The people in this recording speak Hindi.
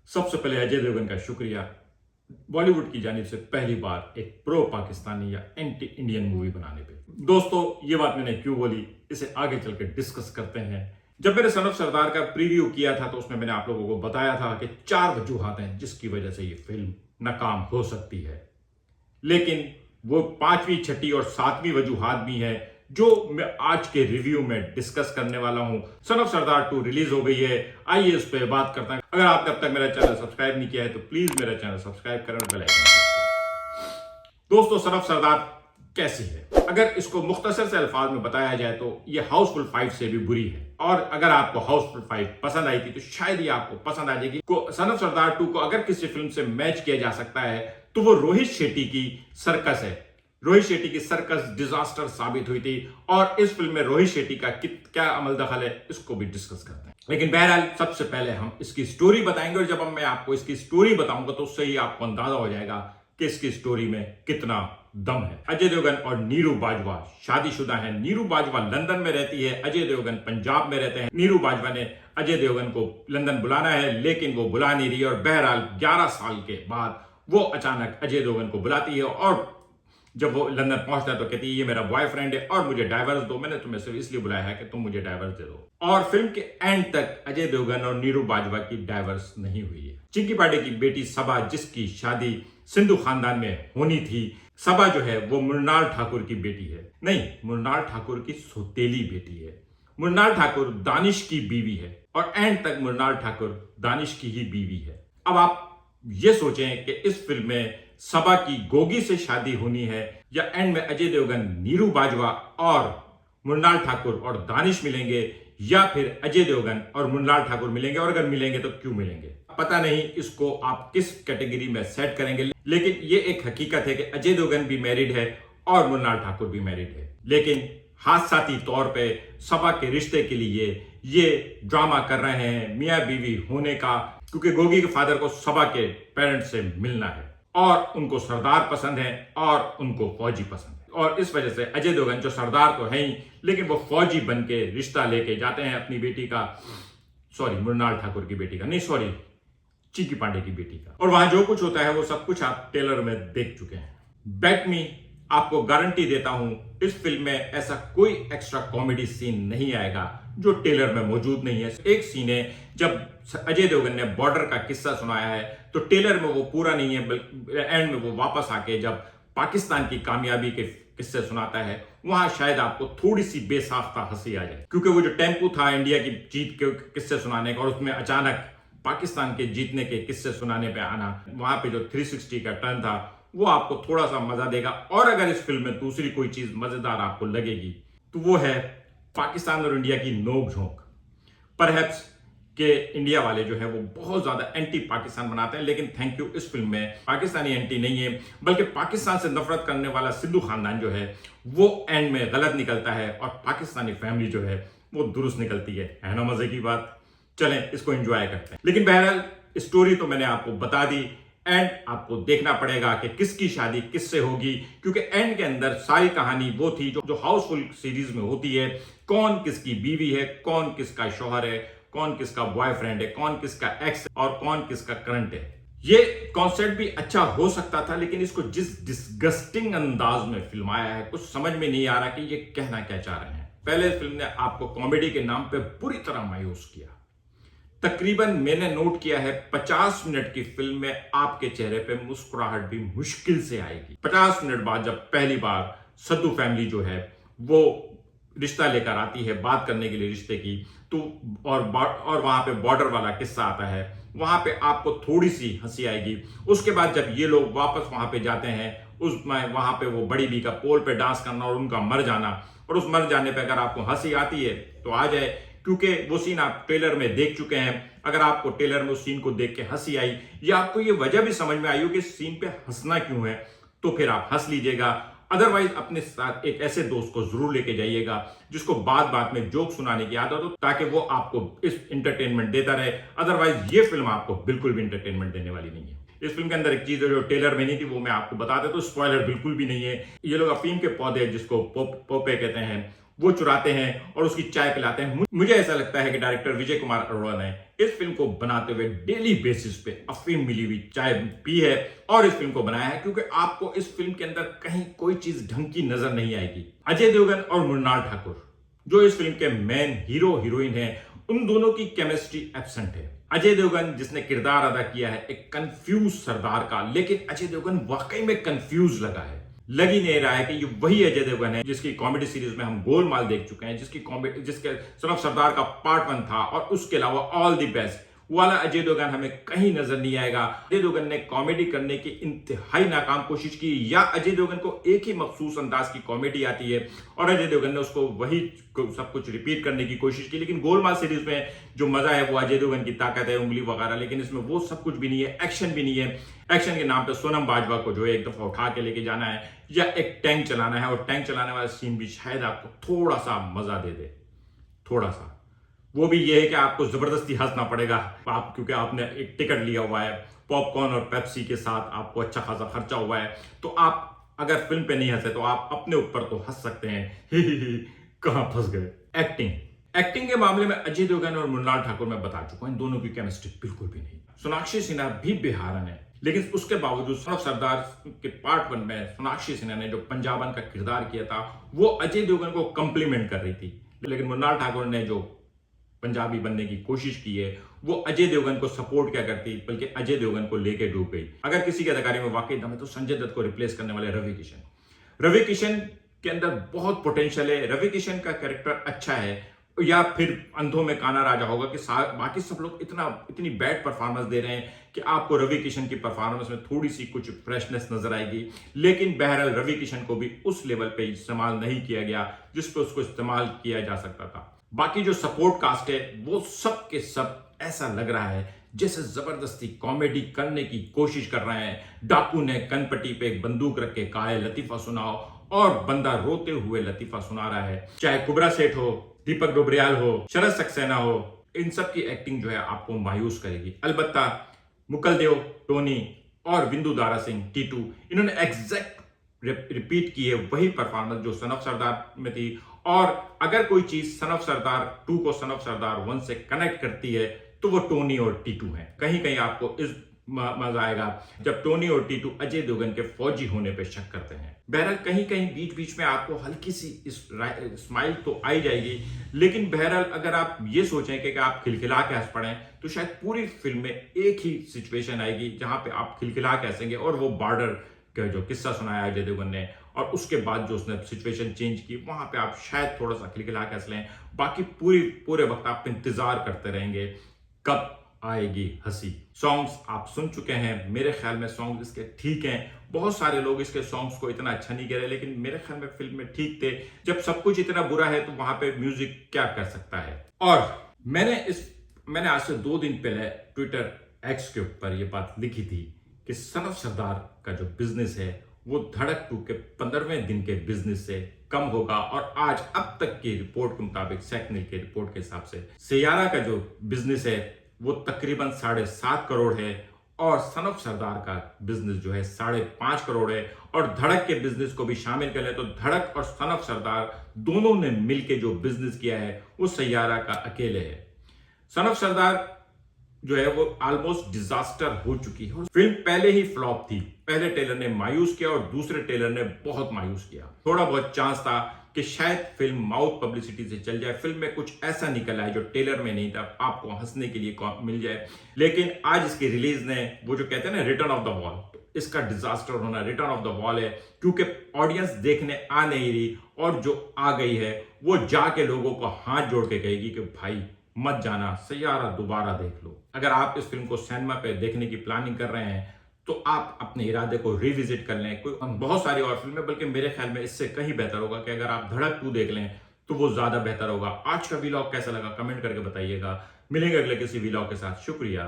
सबसे पहले अजय देवगन का शुक्रिया बॉलीवुड की जानिब से पहली बार एक प्रो पाकिस्तानी या एंटी इंडियन मूवी बनाने पे। दोस्तों, ये बात मैंने क्यों बोली, इसे आगे चल के डिस्कस करते हैं। जब मैंने सन ऑफ सरदार का प्रीव्यू किया था तो उसमें मैंने आप लोगों को बताया था कि 4 वजूहात हैं जिसकी वजह से ये फिल्म नाकाम हो सकती है, लेकिन वो 5वीं, 6ठी और 7वीं वजूहात भी है जो मैं आज के रिव्यू में डिस्कस करने वाला हूं। सन ऑफ सरदार 2 रिलीज हो गई है, आइए इस पे बात करते हैं। अगर आपने अब तक मेरा चैनल सब्सक्राइब नहीं किया है तो प्लीज मेरा चैनल सब्सक्राइब करें और बेल आइकन प्रेस करें। दोस्तों, सन ऑफ सरदार कैसी है? अगर इसको मुख्तसर से अल्फाज में बताया जाए तो ये हाउसफुल 5 से भी बुरी है, और अगर आपको हाउसफुल 5 पसंद आई थी तो शायद ही आपको पसंद आ जाएगी। सन ऑफ सरदार 2 को अगर किसी फिल्म से मैच किया जा सकता है तो वो रोहित शेट्टी की सर्कस है। रोहित शेट्टी की सर्कस डिजास्टर साबित हुई थी, और इस फिल्म में रोहित शेट्टी का क्या अमल दखल है इसको भी डिस्कस करते हैं। लेकिन बहरहाल सबसे पहले हम इसकी स्टोरी बताएंगे, और जब मैं आपको इसकी स्टोरी बताऊंगा तो उससे ही आपको अंदाजा हो जाएगा कि इसकी स्टोरी में कितना दम है। अजय देवगन और नीरू बाजवा शादीशुदा हैं। नीरू बाजवा लंदन में रहती है, अजय देवगन पंजाब में रहते हैं। नीरू बाजवा ने अजय देवगन को लंदन बुलाना है, लेकिन वो बुला नहीं रही, और बहरहाल 11 साल के बाद वो अचानक अजय देवगन को बुलाती है, और जब वो लंदन पहुंचता है तो कहती है ये मेरा बॉयफ्रेंड है और मुझे डाइवर्स दो, मैंने तुम्हें सिर्फ इसलिए बुलाया है कि तुम मुझे डाइवर्स दे दो। और फिल्म के एंड तक अजय देवगन और नीरू बाजवा की डाइवर्स नहीं हुई है। चिंकी पांडे की बेटी सबा, जिसकी शादी सिंधु खानदान में होनी थी, सबा जो है वो मृणाल ठाकुर की बेटी है। नहीं, मृणाल ठाकुर की सौतेली बेटी है। मृणाल ठाकुर दानिश की बीवी है, और एंड तक मृणाल ठाकुर दानिश की ही बीवी है। अब आप ये सोचें कि इस फिल्म में सबा की गोगी से शादी होनी है, या एंड में अजय देवगन, नीरू बाजवा और मृणाल ठाकुर और दानिश मिलेंगे, या फिर अजय देवगन और मृणाल ठाकुर मिलेंगे, और अगर मिलेंगे तो क्यों मिलेंगे पता नहीं। इसको आप किस कैटेगरी में सेट करेंगे, लेकिन ये एक हकीकत है कि अजय देवगन भी मैरिड है और मृणाल ठाकुर भी मैरिड है। लेकिन हादसाती तौर पे सबा के रिश्ते के लिए ये ड्रामा कर रहे हैं मियां बीवी होने का, क्योंकि गोगी के फादर को सबा के पेरेंट्स से मिलना है, और उनको सरदार पसंद है और उनको फौजी पसंद है। और इस वजह से अजय देवगन जो सरदार तो है ही, लेकिन वो फौजी बन के रिश्ता लेके जाते हैं अपनी बेटी का, मृणाल ठाकुर की बेटी का, नहीं सॉरी, चिंकी पांडे की बेटी का। और वहां जो कुछ होता है वो सब कुछ आप ट्रेलर में देख चुके हैं। बेट मी, आपको गारंटी देता हूं इस फिल्म में ऐसा कोई एक्स्ट्रा कॉमेडी सीन नहीं आएगा जो ट्रेलर में मौजूद नहीं है। एक सीन है जब अजय देवगन ने बॉर्डर का किस्सा सुनाया है, तो ट्रेलर में वो पूरा नहीं है, बल्कि एंड में वो वापस आके जब पाकिस्तान की कामयाबी के किस्से सुनाता है, वहां शायद आपको थोड़ी सी बेसाख्ता हंसी आ जाए, क्योंकि वो जो टेम्पो था इंडिया की जीत के किस्से सुनाने का, और उसमें अचानक पाकिस्तान के जीतने के किस्से सुनाने पे आना, वहां पे जो 360 का टर्न था वो आपको थोड़ा सा मजा देगा। और अगर इस फिल्म में दूसरी कोई चीज मजेदार आपको लगेगी तो वो है पाकिस्तान और इंडिया की नोक झोंक। परहैप्स के इंडिया वाले जो है वो बहुत ज्यादा एंटी पाकिस्तान बनाते हैं, लेकिन थैंक यू, इस फिल्म में पाकिस्तानी एंटी नहीं है, बल्कि पाकिस्तान से नफरत करने वाला सिंधु खानदान जो है वो एंड में गलत निकलता है, और पाकिस्तानी फैमिली जो है वो दुरुस्त निकलती है ना। मजे की बात, चलें इसको एंजॉय करते हैं। लेकिन बहरहाल स्टोरी तो मैंने आपको बता दी, एंड आपको देखना पड़ेगा कि किसकी शादी किससे होगी, क्योंकि एंड के अंदर सारी कहानी वो थी जो हाउसफुल सीरीज में होती है। कौन किसकी बीवी है, कौन किसका शौहर है, कौन किसका बॉयफ्रेंड है, कौन किसका एक्स है, और कौन किसका करंट है। ये कॉन्सेप्ट भी अच्छा हो सकता था, लेकिन इसको जिस डिस्गस्टिंग अंदाज में फिल्माया है, कुछ समझ में नहीं आ रहा कि ये कहना क्या चाह रहे हैं। पहले फिल्म ने आपको कॉमेडी के नाम पे बुरी तरह मायूस किया। तकरीबन मैंने नोट किया है 50 मिनट की फिल्म में आपके चेहरे पे मुस्कुराहट भी मुश्किल से आएगी। 50 मिनट बाद जब पहली बार सद्दू फैमिली जो है वो रिश्ता लेकर आती है बात करने के लिए रिश्ते की, तो और वहां पे बॉर्डर वाला किस्सा आता है, वहां पे आपको थोड़ी सी हंसी आएगी। उसके बाद जब ये लोग वापस वहां पे जाते हैं, उसमें वहां पे वो बड़ी बी का पोल पे डांस करना और उनका मर जाना, और उस मर जाने पे अगर आपको हंसी आती है तो आ जाए, क्योंकि वो सीन आप ट्रेलर में देख चुके हैं। अगर आपको ट्रेलर में उस सीन को देख के हंसी आई, या आपको ये वजह भी समझ में आई हो कि इस सीन पे हंसना क्यों है, तो फिर आप हंस लीजिएगा। अदरवाइज अपने साथ एक ऐसे दोस्त को जरूर लेके जाइएगा जिसको बात में जोक सुनाने की आदत हो, ताकि वो आपको इस इंटरटेनमेंट देता रहे। अदरवाइज ये फिल्म आपको बिल्कुल भी इंटरटेनमेंट देने वाली नहीं है। इस फिल्म के अंदर एक चीज है जो ट्रेलर में नहीं थी, वो मैं आपको बता देता हूं, तो स्पॉइलर बिल्कुल भी नहीं है। ये लोग अफीम के पौधे जिसको पोपे कहते हैं वो चुराते हैं और उसकी चाय पिलाते हैं। मुझे ऐसा लगता है कि डायरेक्टर विजय कुमार अरोड़ा ने इस फिल्म को बनाते हुए डेली बेसिस पे अफीम मिली हुई चाय पी है और इस फिल्म को बनाया है, क्योंकि आपको इस फिल्म के अंदर कहीं कोई चीज ढंग की नजर नहीं आएगी। अजय देवगन और मृणाल ठाकुर जो इस फिल्म के मेन हीरो हीरोइन है, उन दोनों की केमिस्ट्री एब्सेंट है। अजय देवगन जिसने किरदार अदा किया है एक कंफ्यूज सरदार का, लेकिन अजय देवगन वाकई में कंफ्यूज लगा है। लग ही नहीं रहा है कि ये वही अजय देवगन है जिसकी कॉमेडी सीरीज में हम गोलमाल देख चुके हैं, जिसके सन ऑफ सरदार का पार्ट 1 था और उसके अलावा ऑल द बेस्ट वाला अजय देवगन हमें कहीं नजर नहीं आएगा। अजय देवगन ने कॉमेडी करने की इंतहाई नाकाम कोशिश की, या अजय देवगन को एक ही मखसूस अंदाज की कॉमेडी आती है और अजय देवगन ने उसको वही सब कुछ रिपीट करने की कोशिश की। लेकिन गोलमाल सीरीज में जो मजा है वो अजय देवगन की ताकत है, उंगली वगैरह, लेकिन इसमें वो सब कुछ भी नहीं है, एक्शन भी नहीं है। एक्शन के नाम पे सोनम बाजवा को जो है एक दफा उठा के लेके जाना है या एक टैंक चलाना है, और टैंक चलाने वाला सीन भी शायद आपको थोड़ा सा मजा दे दे, थोड़ा सा। वो भी ये है कि आपको जबरदस्ती हंसना पड़ेगा क्योंकि आपने एक टिकट लिया हुआ है, पॉपकॉर्न और पेप्सी के साथ आपको अच्छा खासा खर्चा हुआ है, तो आप अगर फिल्म पे नहीं हंसे तो आप अपने ऊपर तो हंस सकते हैं। ही कहां फंस गए। एक्टिंग के मामले में अजय देवगन और मृणाल ठाकुर मैं बता चुका हूं, इन दोनों की केमिस्ट्री बिल्कुल भी नहीं। सोनाक्षी सिन्हा भी बिहारन है, लेकिन उसके बावजूद सन ऑफ सरदार के पार्ट 1 में सोनाक्षी सिन्हा ने जो पंजाबन का किरदार किया था वो अजय देवगन को कंप्लीमेंट कर रही थी, लेकिन मृणाल ठाकुर ने जो पंजाबी बनने की कोशिश की है वो अजय देवगन को सपोर्ट क्या करती, बल्कि अजय देवगन को लेके डूब गई। अगर किसी की अदाकारी में वाकई दम है तो संजय दत्त को रिप्लेस करने वाले रवि किशन के अंदर बहुत पोटेंशियल है। रवि किशन का कैरेक्टर अच्छा है, या फिर अंधों में काना राजा होगा कि बाकी सब लोग इतनी बैड परफॉर्मेंस दे रहे हैं कि आपको रवि किशन की परफॉर्मेंस में थोड़ी सी कुछ फ्रेशनेस नजर आएगी। लेकिन बहरहाल रवि किशन को भी उस लेवल पे इस्तेमाल नहीं किया गया जिस पे उसको इस्तेमाल किया जा सकता था। बाकी जो सपोर्ट कास्ट है वो सब के सब ऐसा लग रहा है जैसे जबरदस्ती कॉमेडी करने की कोशिश कर रहे हैं। डाकू ने कनपट्टी पे एक बंदूक रख के कहा है लतीफा सुनाओ, और बंदा रोते हुए लतीफा सुना रहा है। चाहे कुबरा सेठ हो, दीपक डोबरियाल हो, शरद सक्सेना हो, इन सब की एक्टिंग जो है आपको मायूस करेगी। अलबत्ता मुकलदेव, टोनी और विंदु दारा सिंह टीटू, इन्होंने एग्जैक्ट रिपीट की है वही परफॉर्मेंस जो सन ऑफ सरदार में थी। और अगर कोई चीज सन ऑफ सरदार 2 को सन ऑफ सरदार 1 से कनेक्ट करती है तो वो टोनी और टीटू हैं। कहीं कहीं आपको इस मजा आएगा जब टोनी और टीटू अजय देवगन के फौजी होने पे शक करते हैं। बहरहाल कहीं कहीं बीच बीच में आपको हल्की सी स्माइल तो आई जाएगी, लेकिन बहरहाल अगर आप ये सोचें कि आप खिलखिला के हंस पड़े तो शायद पूरी फिल्म में एक ही सिचुएशन आएगी जहां पे आप खिलखिला के हंसेंगे, और वो बॉर्डर का जो किस्सा सुनाया अजय देवगन ने और उसके बाद जो उसने सिचुएशन चेंज की, वहां पे आप शायद थोड़ा सा खिलखिला के हंस लें। बाकी पूरे वक्त आप इंतजार करते रहेंगे कब आएगी हंसी। सॉन्ग्स आप सुन चुके हैं, मेरे ख्याल में सॉन्ग्स इसके ठीक हैं। बहुत सारे लोग इसके सॉन्ग्स को इतना अच्छा नहीं कह रहे, लेकिन मेरे ख्याल में फिल्म में ठीक थे। जब सब कुछ इतना बुरा है तो वहां पे म्यूजिक क्या कर सकता है। और मैंने आज से 2 दिन पहले ट्विटर एक्स के ऊपर ये बात लिखी थी कि सन ऑफ सरदार का जो बिजनेस है वो धड़क 2 के 15वें दिन के बिजनेस से कम होगा, और आज अब तक की रिपोर्ट के मुताबिक, सेकनिल के रिपोर्ट के हिसाब से सैयारा का जो बिजनेस है वो तकरीबन 7.5 करोड़ है, और सन ऑफ सरदार का बिजनेस जो है 5.5 करोड़ है। और धड़क के बिजनेस को भी शामिल कर ले तो धड़क और सन ऑफ सरदार दोनों ने मिलकर जो बिजनेस किया है वो सैयारा का अकेले है। सन ऑफ सरदार जो है वो ऑलमोस्ट डिजास्टर हो चुकी है। फिल्म पहले ही फ्लॉप थी, पहले टेलर ने मायूस किया और दूसरे टेलर ने बहुत मायूस किया। थोड़ा बहुत चांस था कि शायद फिल्म माउथ पब्लिसिटी से चल जाए, फिल्म में कुछ ऐसा निकल आए जो टेलर में नहीं था, आपको हंसने के लिए मिल जाए। लेकिन आज इसकी रिलीज ने वो जो कहते हैं ना रिटर्न ऑफ द वॉल, तो इसका डिजास्टर होना रिटर्न ऑफ द वॉल है, क्योंकि ऑडियंस देखने आ नहीं रही, और जो आ गई है वो जाके लोगों को हाथ जोड़ के कहेगी कि भाई मत जाना, सैयारा दोबारा देख लो। अगर आप इस फिल्म को सिनेमा पे देखने की प्लानिंग कर रहे हैं तो आप अपने इरादे को रिविजिट कर लें। कोई बहुत सारी और फिल्में, बल्कि मेरे ख्याल में इससे कहीं बेहतर होगा कि अगर आप धड़क 2 देख लें तो वो ज्यादा बेहतर होगा। आज का वीलॉग कैसा लगा कमेंट करके बताइएगा। मिलेंगे अगले किसी वीलॉग के साथ। शुक्रिया।